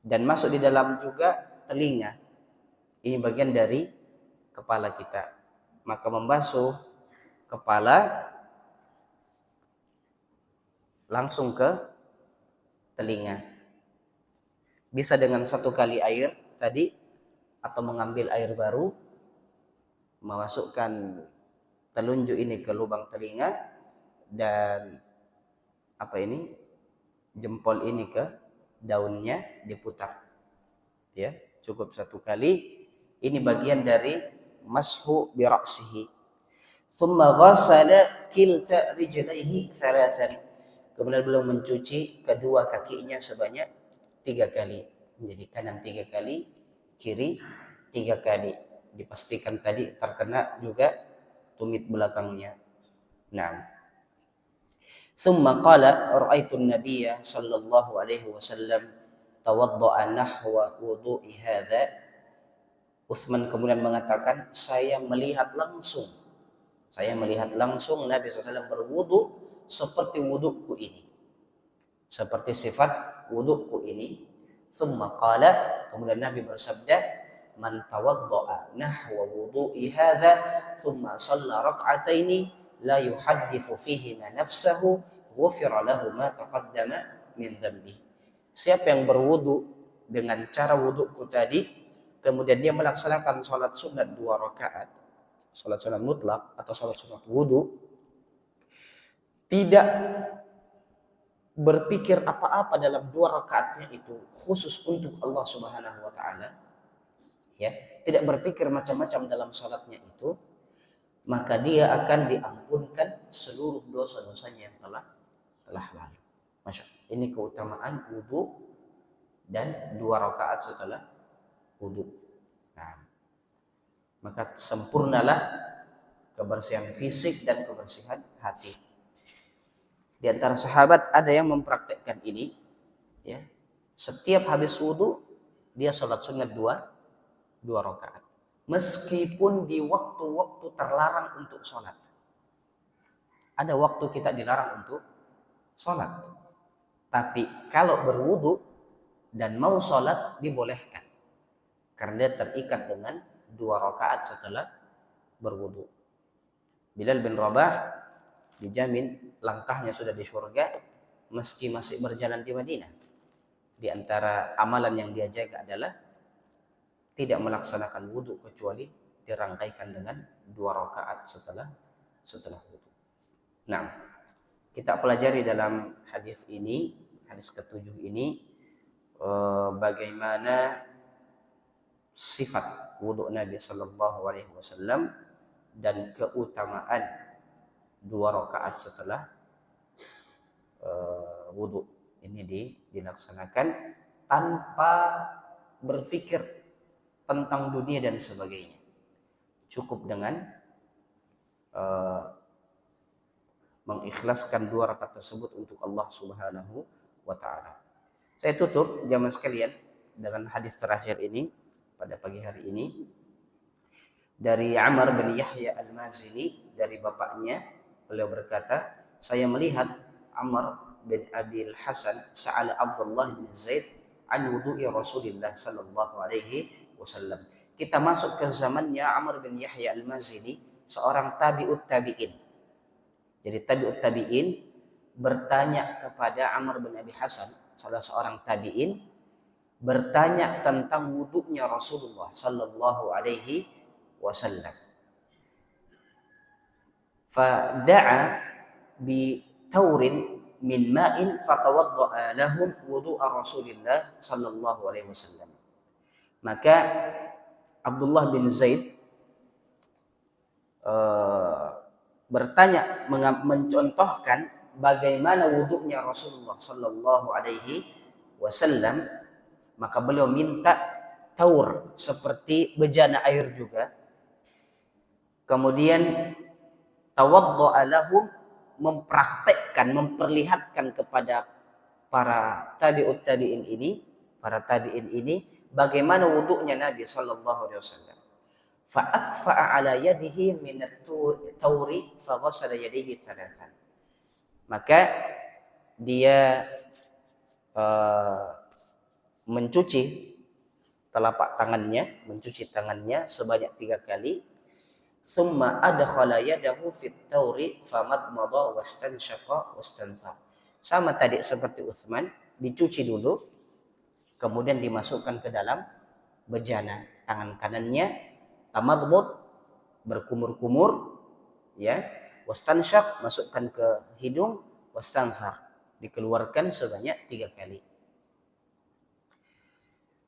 Dan masuk di dalam juga telinga. Ini bagian dari kepala kita. Maka membasuh kepala langsung ke telinga. Bisa dengan 1 kali air tadi, atau mengambil air baru, memasukkan telunjuk ini ke lubang telinga, dan jempol ini ke daunnya, diputar. ya, cukup 1 kali. Ini bagian dari mashu bi ra'sihi. Thumma ghassala kilta rijlaihi thalathan. Kemudian beliau mencuci kedua kakinya sebanyak 3 kali. Jadi kanan 3 kali, kiri 3 kali. Dipastikan tadi terkena juga tumit belakangnya. Nah, thumma qala ra'aitu an-nabiyya sallallahu alaihi wasallam tawadda'a nahwa wudu'i hadza. Utsman kemudian mengatakan, saya melihat langsung Nabi SAW berwudu seperti wuduku ini, seperti sifat wuduku ini. Thumma qala, kemudian Nabi bersabda, man tawadda'a nahwa wudu'i hadza thumma shalla rak'ataini la yuhadditsu fihi ma nafsahu ghufira lahu ma taqaddama min dhanbi. Siapa yang berwudu dengan cara wuduku tadi, kemudian dia melaksanakan sholat sunat 2 rakaat, sholat sunat mutlak atau sholat sunat wudu, tidak berpikir apa-apa dalam 2 rakaatnya itu khusus untuk Allah Subhanahu wa taala, ya, tidak berpikir macam-macam dalam salatnya itu, maka dia akan diampunkan seluruh dosa-dosanya yang telah lalu. Masya Allah. Ini keutamaan wudu dan 2 rakaat setelah wudu. Nah, maka sempurnalah kebersihan fisik dan kebersihan hati. Di antara sahabat ada yang mempraktekkan ini, ya. Setiap habis wudu dia sholat sunat 2 rakaat. Meskipun di waktu-waktu terlarang untuk sholat. Ada waktu kita dilarang untuk sholat. Tapi kalau berwudu dan mau sholat dibolehkan. Karena dia terikat dengan 2 rakaat setelah berwudu. Bilal bin Rabah dijamin langkahnya sudah di surga meski masih berjalan di Madinah. Di antara amalan yang dia jaga adalah tidak melaksanakan wudu kecuali dirangkaikan dengan 2 rakaat setelah wudu. Nah, kita pelajari dalam hadis ini, hadis ke-7 ini, bagaimana sifat wudu Nabi Sallallahu Alaihi Wasallam dan keutamaan 2 rakaat setelah wudu ini dilaksanakan tanpa berpikir tentang dunia dan sebagainya. Cukup dengan mengikhlaskan 2 rakaat tersebut untuk Allah Subhanahu wa taala. Saya tutup jamaah sekalian dengan hadis terakhir ini pada pagi hari ini dari Amr bin Yahya Al-Mazini, dari bapaknya. Beliau berkata, saya melihat Amr bin Abil Hasan sa'ala Abdullah bin Zaid an wudu'i Rasulillah sallallahu alaihi wasallam. Kita masuk ke zamannya Amr bin Yahya Al-Mazini, seorang tabi'ut tabi'in. Jadi tabi'ut tabi'in bertanya kepada Amr bin Abi Hasan, salah seorang tabi'in, bertanya tentang wudu'nya Rasulullah sallallahu alaihi wasallam. Fada'a bi taurin min ma'in fatawadda'a lahum wudu'a Rasulillah sallallahu alaihi wasallam. Maka Abdullah bin Zaid bertanya, mencontohkan bagaimana wudu'nya Rasulullah sallallahu alaihi wasallam. Maka beliau minta taur seperti bejana air juga. Kemudian tawadda'a lahum, mempraktekkan, memperlihatkan kepada para tabi'ut tabi'in ini, para tabi'in ini, bagaimana wudu'nya Nabi sallallahu alaihi wasallam. Fa akfa'a ala yadihi min at-tauri fa ghassala yadihi thalathan. Maka dia mencuci telapak tangannya, mencuci tangannya sebanyak 3 kali. Thumma adkhala yadahu fit tauri famadmada wastanshaqa wastanthar. Sama tadi seperti Utsman, dicuci dulu kemudian dimasukkan ke dalam bejana. Tangan kanannya tamadmud, berkumur-kumur, ya, wastanshaq, masukkan ke hidung, wastanthar, dikeluarkan sebanyak 3 kali.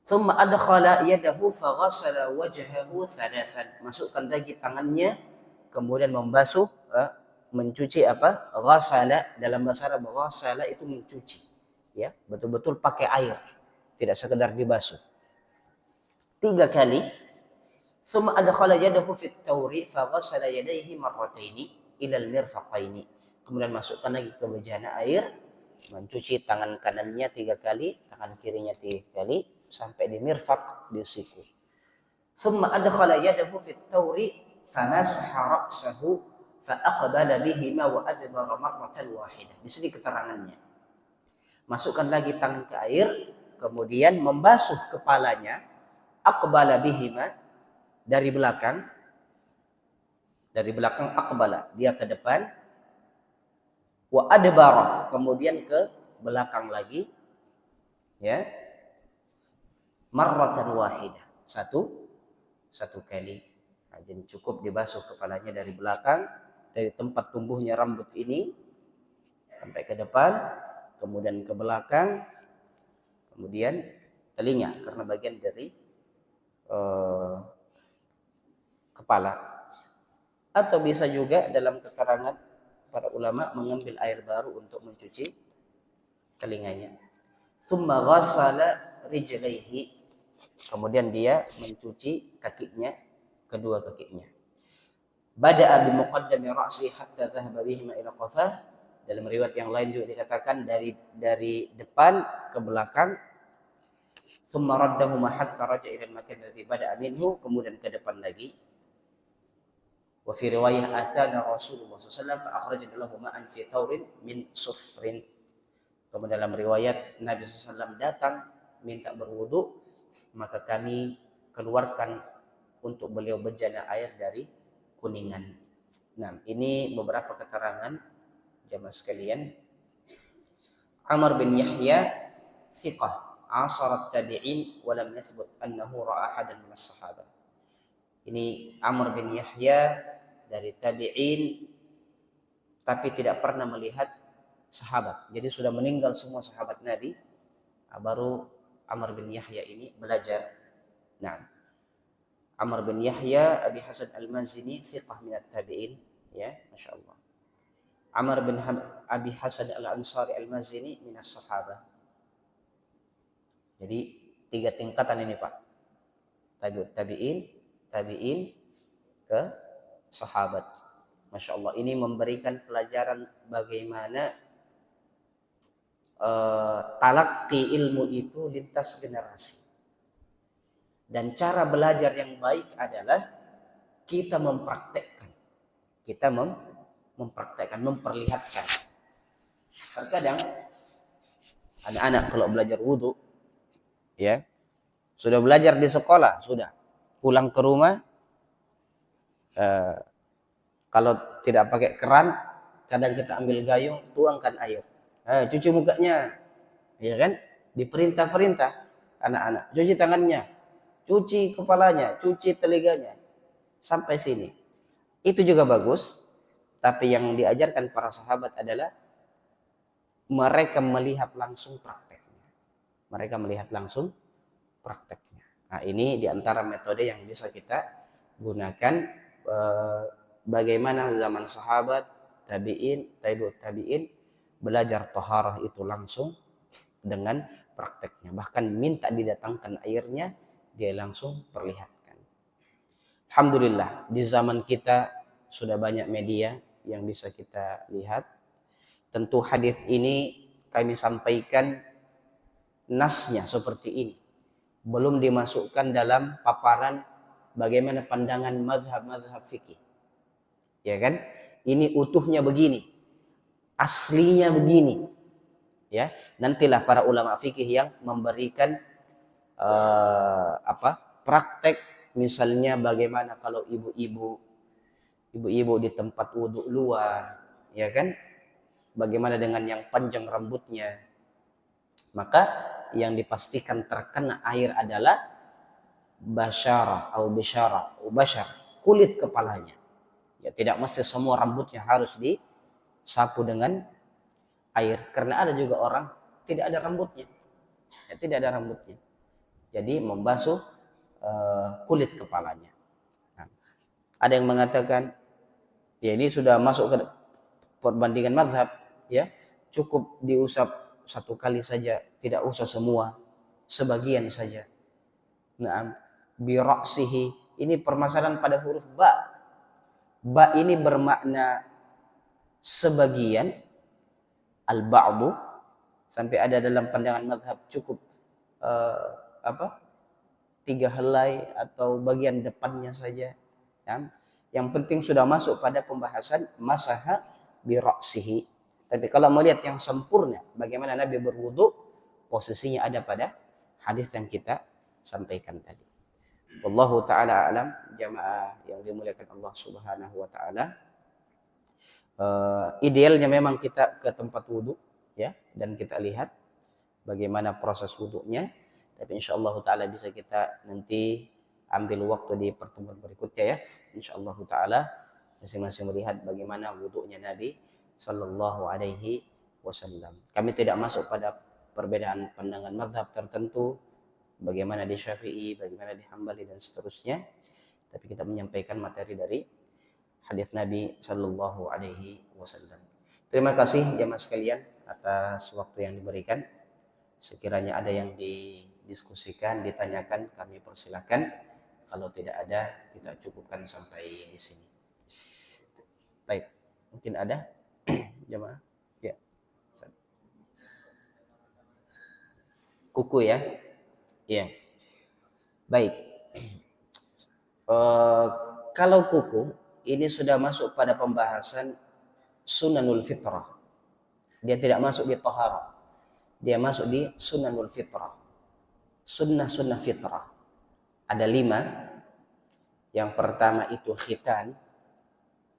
Thumma adkhala yadahu faghasala wajhahu thalathan. Masukkan lagi tangannya kemudian membasuh mencuci apa? Ghasala dalam bahasa Arab ghasala itu mencuci. Ya, betul-betul pakai air. Tidak sekedar dibasuh. 3 kali. Thumma adkhala yadahu fit tawri faghasala yadayhi marrataini ila al-mirfaqaini. Kemudian masukkan lagi ke bejana air, mencuci tangan kanannya 3 kali, tangan kirinya 3 kali sampai di mirfaq, di siku. Thumma adkhala yadahu fit tawri famasaha ra'sahu fa aqbala bihima wa adbara marratan wahidah. Di sini keterangannya. Masukkan lagi tangan ke air, kemudian membasuh kepalanya, aqbala bihima dari belakang aqbala, dia ke depan, wa adbara, kemudian ke belakang lagi, ya, marratan wahidah, satu kali. Nah, jadi cukup dibasuh kepalanya dari belakang, dari tempat tumbuhnya rambut ini sampai ke depan, kemudian ke belakang, kemudian telinga karena bagian dari kepala. Atau bisa juga dalam keterangan para ulama mengambil air baru untuk mencuci telinganya. Tsumma ghassala rijlaihi, kemudian dia mencuci kakinya, kedua kakinya. Bada'a bi muqaddami ra'si hatta dhahaba bihima ila qafah. Dalam riwayat yang lain juga dikatakan dari depan ke belakang. Tsumma raddahuma hatta raja'a ila al-makan alladhi bada'a minhu, kemudian ke depan lagi. Wa fi riwayah atana Rasulullah sallallahu alaihi wasallam fa akhrajna lahu ma'an fi taurin min sufrin. Kemudian dalam riwayat Nabi SAW datang minta berwudu, maka kami keluarkan untuk beliau bejana air dari kuningan. Nah, ini beberapa keterangan jamaah sekalian. Amr bin Yahya thiqah, asarat tabi'in wa lam yathbut annahu ra'a ahadan min as-sahabah. Ini Amr bin Yahya dari tabi'in tapi tidak pernah melihat sahabat. Jadi sudah meninggal semua sahabat Nabi, baru Amr bin Yahya ini belajar. Nah, Amr bin Yahya Abi Hasan Al-Mazini thiqah min at-tabi'in, ya, masyaallah. Amr bin Abi Hasan Al-Ansari Al-Mazini min as-sahabah. Jadi 3 tingkatan ini, Pak. Tabi'in ke sahabat. Masya Allah, ini memberikan pelajaran bagaimana talaqi ilmu itu lintas generasi. Dan cara belajar yang baik adalah kita mempraktekkan. Memperlihatkan. Terkadang anak-anak kalau belajar wudu, ya, sudah belajar di sekolah, sudah pulang ke rumah, kalau tidak pakai keran, kadang kita ambil gayung, tuangkan air, cuci mukanya, ya kan? Diperintah-perintah anak-anak, cuci tangannya, cuci kepalanya, cuci telinganya, sampai sini. Itu juga bagus, tapi yang diajarkan para sahabat adalah mereka melihat langsung prakteknya. Nah, ini diantara metode yang bisa kita gunakan. Bagaimana zaman sahabat, tabi'in, tabi'in belajar taharah itu langsung dengan prakteknya. Bahkan minta didatangkan airnya, dia langsung perlihatkan. Alhamdulillah, di zaman kita sudah banyak media yang bisa kita lihat. Tentu hadis ini kami sampaikan nasnya seperti ini. Belum dimasukkan dalam paparan bagaimana pandangan mazhab-mazhab fikih. Ya kan? Ini utuhnya begini. Aslinya begini. Ya, nantilah para ulama fikih yang memberikan praktek, misalnya bagaimana kalau ibu-ibu di tempat wudhu luar, ya kan? Bagaimana dengan yang panjang rambutnya? Maka yang dipastikan terkena air adalah bashar, kulit kepalanya. Ya, tidak mesti semua rambutnya harus disapu dengan air, karena ada juga orang tidak ada rambutnya. Ya, tidak ada rambutnya. Jadi membasuh kulit kepalanya. Nah, ada yang mengatakan ya ini sudah masuk ke perbandingan mazhab, ya cukup diusap satu kali saja, tidak usah semua, sebagian saja. Nah, biraqsihi, ini permasalahan pada huruf ba. Ba ini bermakna sebagian, al-ba'du, sampai ada dalam pandangan mazhab cukup apa? 3 helai atau bagian depannya saja. Ya. Yang penting sudah masuk pada pembahasan masaha biraqsihi. Tapi kalau melihat yang sempurna, bagaimana Nabi berwudu, posisinya ada pada hadis yang kita sampaikan tadi. Wallahu taala alam, jamaah yang dimuliakan Allah Subhanahu wa taala. Idealnya memang kita ke tempat wudu, ya, dan kita lihat bagaimana proses wudunya. Tapi insyaallah taala bisa kita nanti ambil waktu di pertemuan berikutnya, ya. Insyaallah taala masing-masing melihat bagaimana wudunya Nabi sallallahu alaihi wasallam. Kami tidak masuk pada perbedaan pandangan mazhab tertentu, bagaimana di Syafi'i, bagaimana di Hambali dan seterusnya. Tapi kita menyampaikan materi dari hadis Nabi sallallahu alaihi wasallam. Terima kasih jemaah sekalian atas waktu yang diberikan. Sekiranya ada yang didiskusikan, ditanyakan, kami persilakan. Kalau tidak ada, kita cukupkan sampai di sini. Baik, mungkin ada jemaah? Ya. Kuku ya? Iya. Baik. Kalau kuku ini sudah masuk pada pembahasan sunanul fitrah. Dia tidak masuk di taharah. Dia masuk di sunanul fitrah. Sunnah-sunnah fitrah. Ada 5. Yang pertama itu khitan.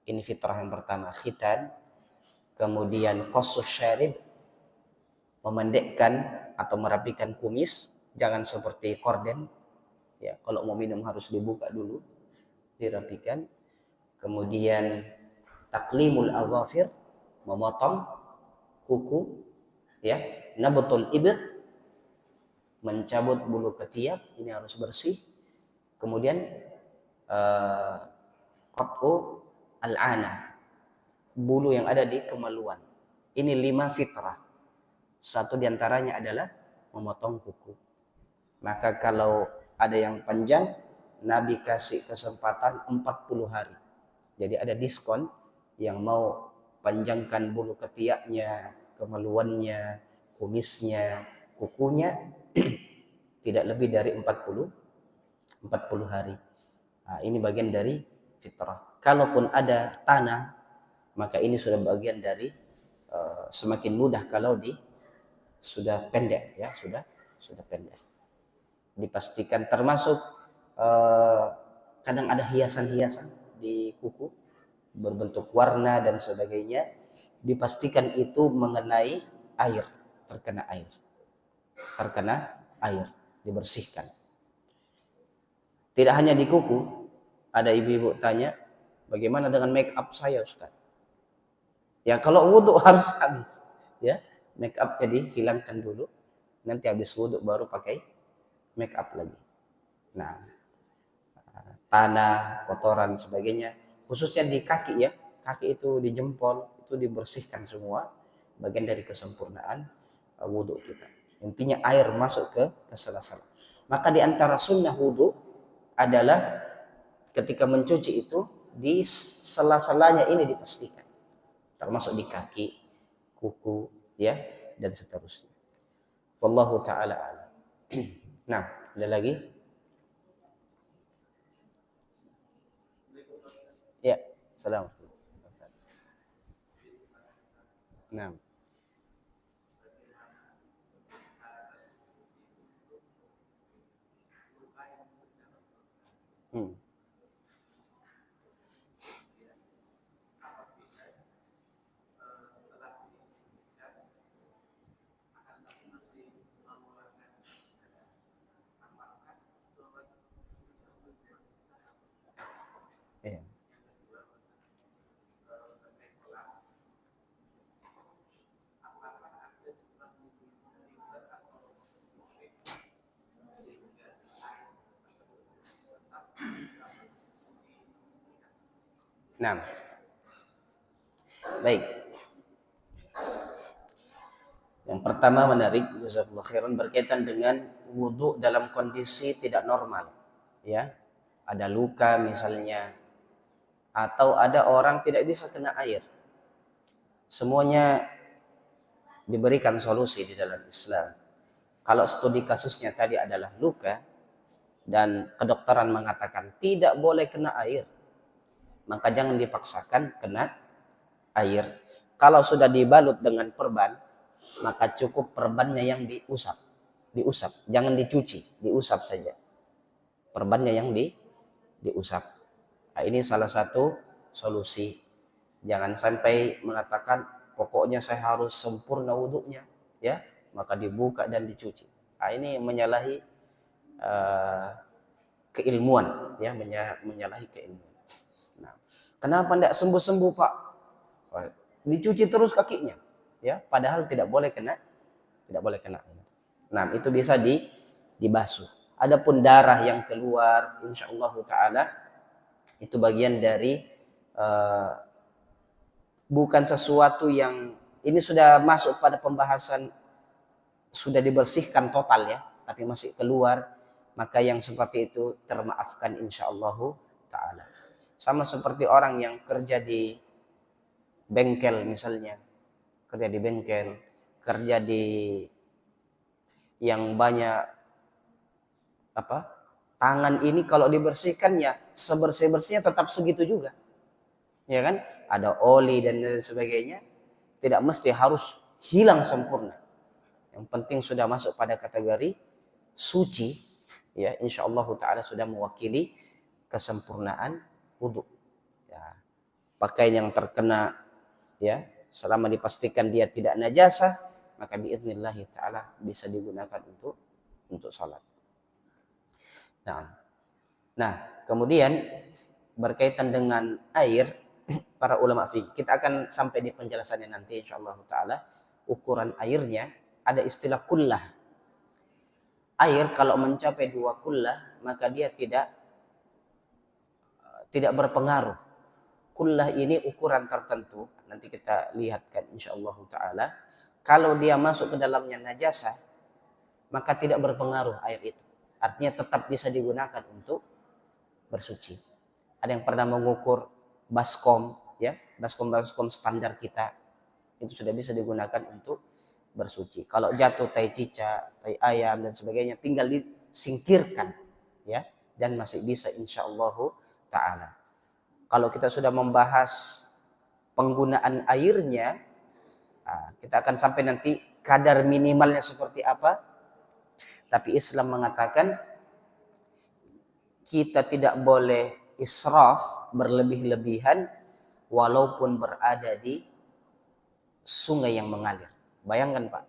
Ini fitrah yang pertama, khitan. Kemudian qassus syarib, memendekkan atau merapikan kumis, jangan seperti korden. Ya, kalau mau minum harus dibuka dulu, dirapikan. Kemudian taklimul azafir, memotong kuku, ya. Nabtul ibd, mencabut bulu ketiak, ini harus bersih. Kemudian qat'u al-ana, bulu yang ada di kemaluan. Ini 5 fitrah. Satu diantaranya adalah memotong kuku. Maka kalau ada yang panjang, Nabi kasih kesempatan 40 hari. Jadi ada diskon yang mau panjangkan bulu ketiaknya, kemaluannya, kumisnya, kukunya tidak lebih dari 40 hari. Nah, ini bagian dari fitrah. Kalaupun ada tanah, maka ini sudah bagian dari semakin mudah kalau sudah pendek, ya, sudah pendek. Dipastikan termasuk kadang ada hiasan-hiasan di kuku berbentuk warna dan sebagainya, dipastikan itu mengenai air, terkena air, dibersihkan. Tidak hanya di kuku, ada ibu-ibu tanya, bagaimana dengan make up saya, Ustaz? Ya kalau wudhu harus habis, ya, make up jadi hilangkan dulu, nanti habis wudhu baru pakai make up lagi. Nah, tanah, kotoran, sebagainya, khususnya di kaki, ya, kaki itu di jempol itu dibersihkan semua, bagian dari kesempurnaan wudhu kita. Intinya air masuk ke sela-sela. Maka di antara sunnah wudhu adalah ketika mencuci itu di sela-selanya ini dipastikan, termasuk di kaki, kuku, ya, dan seterusnya. Wallahu taala a'lam. Nah, ada lagi? Ya, salam. Nah. Hmm. Iya. Nah, baik. Yang pertama menarik, jazakallahu khairan, berkaitan dengan wudhu dalam kondisi tidak normal. Ya, ada luka misalnya, atau ada orang tidak bisa kena air. Semuanya diberikan solusi di dalam Islam. Kalau studi kasusnya tadi adalah luka dan kedokteran mengatakan tidak boleh kena air, maka jangan dipaksakan kena air. Kalau sudah dibalut dengan perban, maka cukup perbannya yang diusap. Diusap, jangan dicuci, diusap saja. Perbannya yang diusap. Nah, ini salah satu solusi. Jangan sampai mengatakan pokoknya saya harus sempurna wudhunya, ya, maka dibuka dan dicuci. Nah, ini menyalahi keilmuan, ya, menyalahi keilmuan. Nah, kenapa tidak sembuh-sembuh, Pak? Dicuci terus kakinya, ya, padahal tidak boleh kena air. Nah, itu bisa dibasuh. Adapun darah yang keluar, insyaallah taala itu bagian dari bukan sesuatu yang ini sudah masuk pada pembahasan sudah dibersihkan total, ya, tapi masih keluar, maka yang seperti itu termaafkan insyaallah taala. Sama seperti orang yang kerja di bengkel misalnya, kerja di yang banyak tangan ini, kalau dibersihkan ya sebersih-bersihnya tetap segitu juga. Ya kan? Ada oli dan sebagainya, tidak mesti harus hilang sempurna. Yang penting sudah masuk pada kategori suci, ya, insyaallah taala sudah mewakili kesempurnaan wudu. Ya, pakaian yang terkena, ya, selama dipastikan dia tidak najasah, maka biiznillah taala bisa digunakan untuk salat. Nah, kemudian berkaitan dengan air, para ulama fikih, kita akan sampai di penjelasannya nanti insyaallah taala. Ukuran airnya ada istilah kullah. Air kalau mencapai 2 kullah maka dia tidak berpengaruh. Kullah ini ukuran tertentu, nanti kita lihatkan insyaallah taala. Kalau dia masuk ke dalamnya najasah, maka tidak berpengaruh air itu. Artinya tetap bisa digunakan untuk bersuci. Ada yang pernah mengukur baskom, ya, baskom standar kita, itu sudah bisa digunakan untuk bersuci. Kalau jatuh tai cicak, tai ayam dan sebagainya, tinggal disingkirkan, ya, dan masih bisa insyaallah taala. Kalau kita sudah membahas penggunaan airnya, kita akan sampai nanti kadar minimalnya seperti apa. Tapi Islam mengatakan kita tidak boleh israf, berlebih-lebihan, walaupun berada di sungai yang mengalir. Bayangkan, Pak,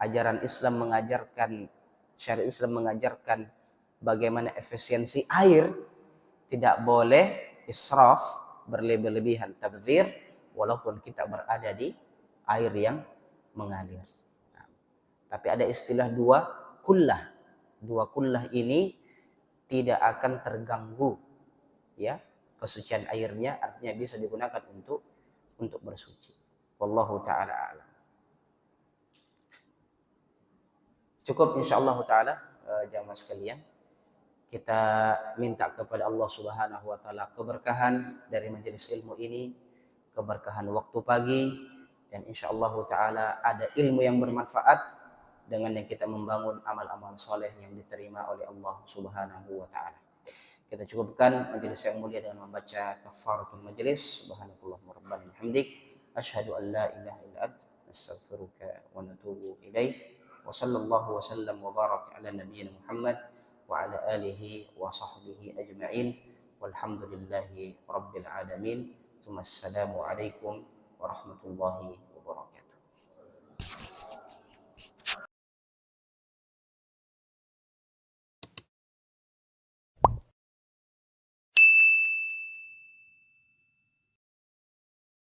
ajaran Islam mengajarkan, syariat Islam mengajarkan bagaimana efisiensi air. Tidak boleh israf, berlebih-lebihan, tabdzir, walaupun kita berada di air yang mengalir. Nah, tapi ada istilah dua kullah. Dua kullah ini tidak akan terganggu, ya, kesucian airnya, artinya bisa digunakan untuk bersuci. Wallahu taala a'lam. Cukup insyaallah taala, jamaah sekalian. Kita minta kepada Allah Subhanahu wa taala keberkahan dari majelis ilmu ini, keberkahan waktu pagi, dan insyaallah taala ada ilmu yang bermanfaat dengan yang kita membangun amal-amal soleh yang diterima oleh Allah Subhanahu wa taala. Kita cukupkan majelis yang mulia dengan membaca kafaratul majelis. Subhanakallahumma rabbana bihamdik asyhadu an la ilaha illa anta astaghfiruka wa natubu ilaik. Wa sallallahu wa sallam wa baraka ala nabiyyina Muhammad wa ala alihi wa sahbihi ajma'in. Walhamdulillahi rabbil alamin. Assalamu alaikum warahmatullahi